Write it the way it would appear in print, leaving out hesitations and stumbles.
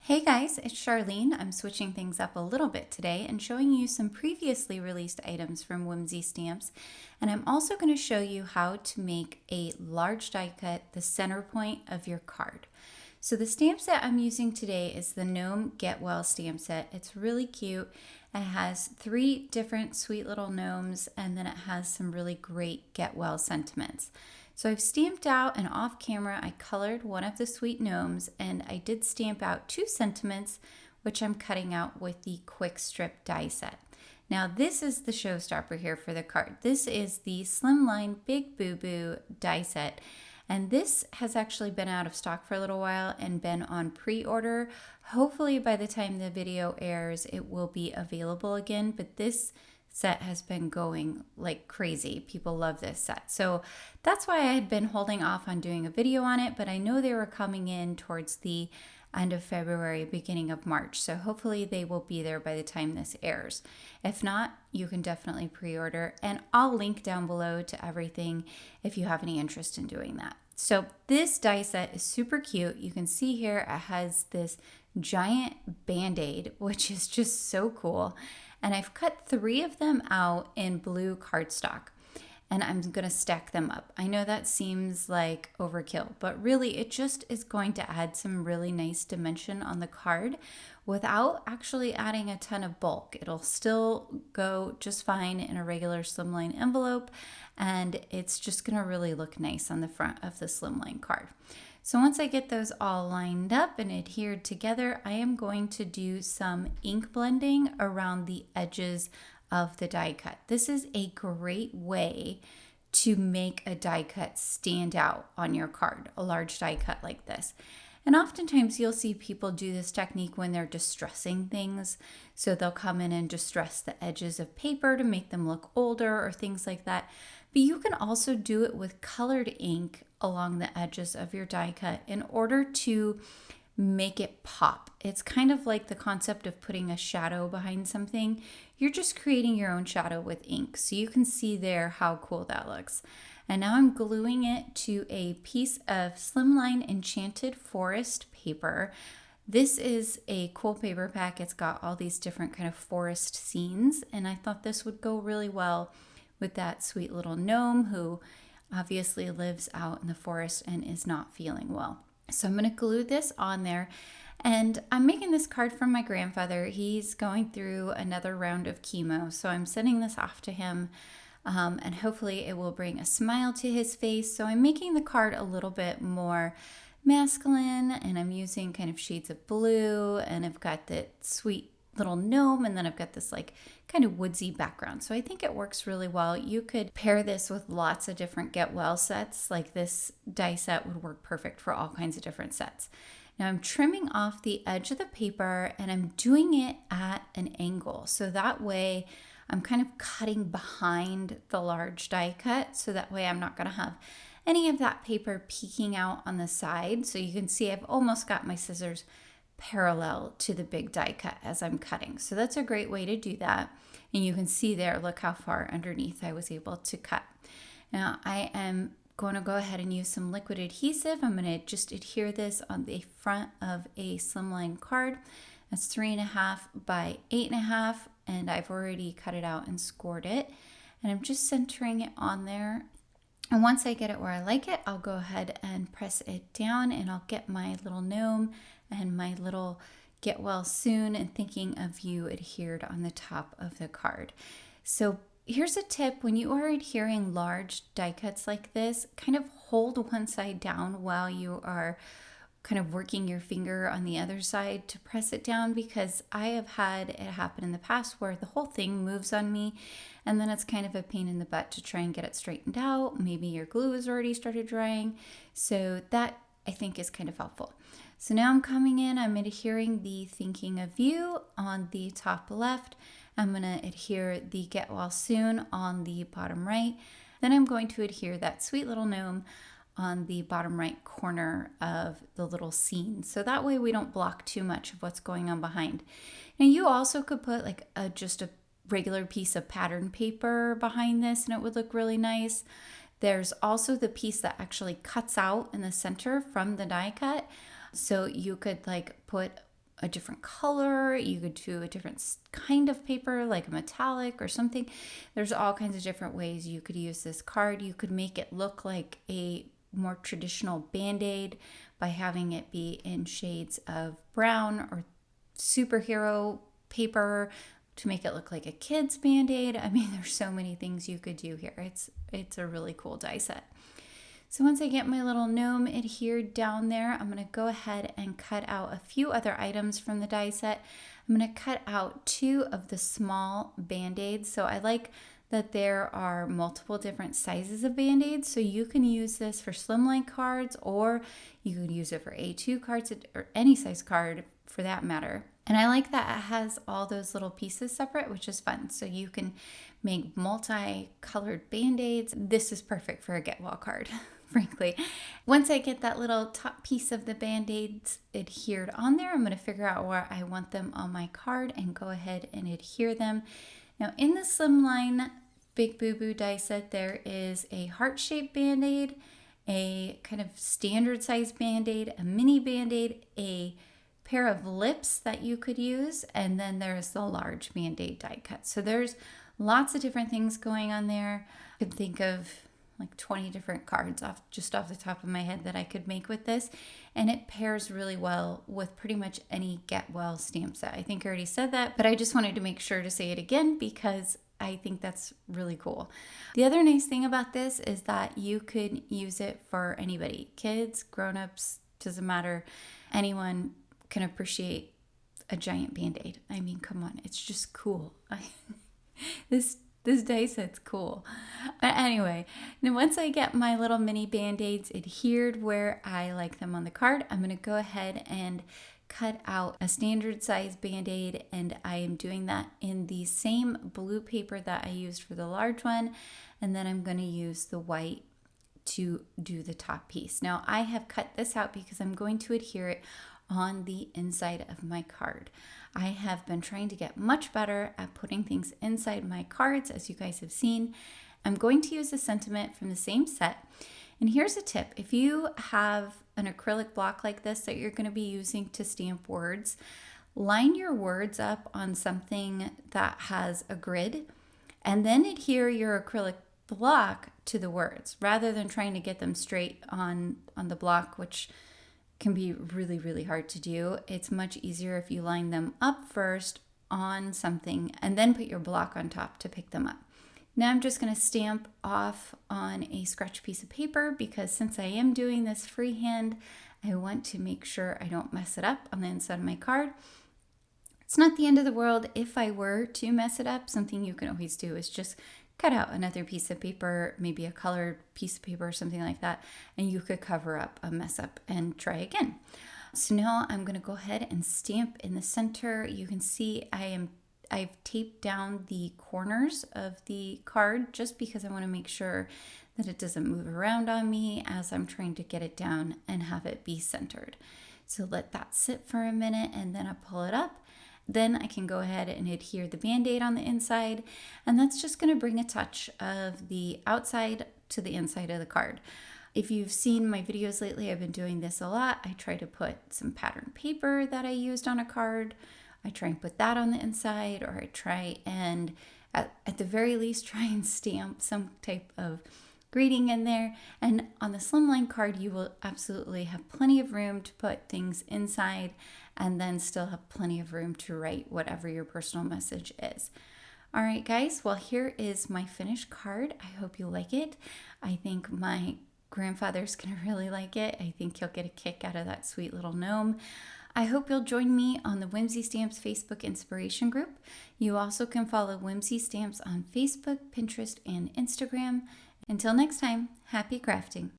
Hey guys, it's Charlene. I'm switching things up a little bit today and showing you some previously released items from Whimsy Stamps. And I'm also going to show you how to make a large die cut the center point of your card. So the stamp set I'm using today is the Gnome Get Well stamp set. It's really cute. It has 3 different sweet little gnomes, and then it has some really great get well sentiments. So I've stamped out, and off camera I colored one of the sweet gnomes, and I did stamp out 2 sentiments, which I'm cutting out with the quick strip die set. Now this is the showstopper here for the card. This is the Slimline Big Boo Boo die set. And this has actually been out of stock for a little while and been on pre-order. Hopefully by the time the video airs, it will be available again, but this set has been going like crazy. People love this set. So that's why I had been holding off on doing a video on it, but I know they were coming in towards the end of February, beginning of March. So hopefully they will be there by the time this airs. If not, you can definitely pre-order, and I'll link down below to everything if you have any interest in doing that. So this die set is super cute. You can see here it has this giant band-aid, which is just so cool. And I've cut 3 of them out in blue cardstock, and I'm going to stack them up. I know that seems like overkill, but really it just is going to add some really nice dimension on the card without actually adding a ton of bulk. It'll still go just fine in a regular slimline envelope, and it's just going to really look nice on the front of the slimline card. So once I get those all lined up and adhered together, I am going to do some ink blending around the edges of the die cut. This is a great way to make a die cut stand out on your card, a large die cut like this. And oftentimes you'll see people do this technique when they're distressing things. So they'll come in and distress the edges of paper to make them look older or things like that. But you can also do it with colored ink along the edges of your die cut in order to make it pop. It's kind of like the concept of putting a shadow behind something. You're just creating your own shadow with ink. So you can see there how cool that looks. And now I'm gluing it to a piece of Slimline Enchanted Forest paper. This is a cool paper pack. It's got all these different kind of forest scenes, and I thought this would go really well with that sweet little gnome who obviously lives out in the forest and is not feeling well. So I'm going to glue this on there, and I'm making this card from my grandfather. He's going through another round of chemo, so I'm sending this off to him, and hopefully it will bring a smile to his face. So I'm making the card a little bit more masculine, and I'm using kind of shades of blue, and I've got that sweet little gnome, and then I've got this like kind of woodsy background. So I think it works really well. You could pair this with lots of different get well sets. Like this die set would work perfect for all kinds of different sets. Now I'm trimming off the edge of the paper, and I'm doing it at an angle. So that way I'm kind of cutting behind the large die cut. So that way I'm not going to have any of that paper peeking out on the side. So you can see I've almost got my scissors parallel to the big die cut as I'm cutting. So that's a great way to do that. And you can see there, look how far underneath I was able to cut. Now I am going to go ahead and use some liquid adhesive. I'm going to just adhere this on the front of a slimline card. That's 3.5 by 8.5, and I've already cut it out and scored it. And I'm just centering it on there. And once I get it where I like it, I'll go ahead and press it down, and I'll get my little gnome and my little get well soon and thinking of you adhered on the top of the card. So here's a tip: when you are adhering large die cuts like this, kind of hold one side down while you are kind of working your finger on the other side to press it down, because I have had it happen in the past where the whole thing moves on me, and then it's kind of a pain in the butt to try and get it straightened out. Maybe your glue has already started drying. So that I think is kind of helpful. So now I'm coming in, I'm adhering the thinking of you on the top left. I'm going to adhere the get well soon on the bottom right. Then I'm going to adhere that sweet little gnome on the bottom right corner of the little scene. So that way we don't block too much of what's going on behind. Now you also could put like just a regular piece of pattern paper behind this, and it would look really nice. There's also the piece that actually cuts out in the center from the die cut. So you could like put a different color. You could do a different kind of paper, like a metallic or something. There's all kinds of different ways you could use this card. You could make it look like a more traditional Band-Aid by having it be in shades of brown or superhero paper to make it look like a kid's Band-Aid. I mean, there's so many things you could do here. It's a really cool die set. So once I get my little gnome adhered down there, I'm going to go ahead and cut out a few other items from the die set. I'm going to cut out 2 of the small Band-Aids. So I like that there are multiple different sizes of Band-Aids. So you can use this for slimline cards, or you could use it for A2 cards, or any size card for that matter. And I like that it has all those little pieces separate, which is fun. So you can make multi-colored Band-Aids. This is perfect for a get well card, frankly. Once I get that little top piece of the Band-Aids adhered on there, I'm going to figure out where I want them on my card and go ahead and adhere them. Now in the Slimline Big Boo Boo die set, there is a heart-shaped Band-Aid, a kind of standard size Band-Aid, a mini Band-Aid, a pair of lips that you could use, and then there's the large Band-Aid die cut. So there's lots of different things going on there. I could think of like 20 different cards just off the top of my head that I could make with this, and it pairs really well with pretty much any get well stamp set. I think I already said that, but I just wanted to make sure to say it again because I think that's really cool. The other nice thing about this is that you could use it for anybody, kids, grown-ups, doesn't matter. Anyone can appreciate a giant Band-Aid. I mean, come on, it's just cool. This die set's cool. But anyway, now once I get my little mini Band-Aids adhered where I like them on the card, I'm going to go ahead and cut out a standard size Band-Aid, and I am doing that in the same blue paper that I used for the large one, and then I'm going to use the white to do the top piece. Now I have cut this out because I'm going to adhere it on the inside of my card. I have been trying to get much better at putting things inside my cards, as you guys have seen. I'm going to use a sentiment from the same set. And here's a tip. If you have an acrylic block like this that you're going to be using to stamp words, line your words up on something that has a grid, and then adhere your acrylic block to the words rather than trying to get them straight on the block, which can be really, really hard to do. It's much easier if you line them up first on something and then put your block on top to pick them up. Now I'm just going to stamp off on a scratch piece of paper because since I am doing this freehand, I want to make sure I don't mess it up on the inside of my card. It's not the end of the world if I were to mess it up. Something you can always do is just cut out another piece of paper, maybe a colored piece of paper or something like that, and you could cover up a mess up and try again. So now I'm going to go ahead and stamp in the center. You can see I've taped down the corners of the card just because I want to make sure that it doesn't move around on me as I'm trying to get it down and have it be centered. So let that sit for a minute and then I pull it up. Then I can go ahead and adhere the Band-Aid on the inside, and that's just going to bring a touch of the outside to the inside of the card. If you've seen my videos lately, I've been doing this a lot. I try to put some pattern paper that I used on a card. I try and put that on the inside, or I try and at the very least try and stamp some type of greeting in there. And on the Slimline card, you will absolutely have plenty of room to put things inside and then still have plenty of room to write whatever your personal message is. All right, guys, well, here is my finished card. I hope you like it. I think my grandfather's gonna really like it. I think he'll get a kick out of that sweet little gnome. I hope you'll join me on the Whimsy Stamps Facebook inspiration group. You also can follow Whimsy Stamps on Facebook, Pinterest, and Instagram. Until next time, happy crafting.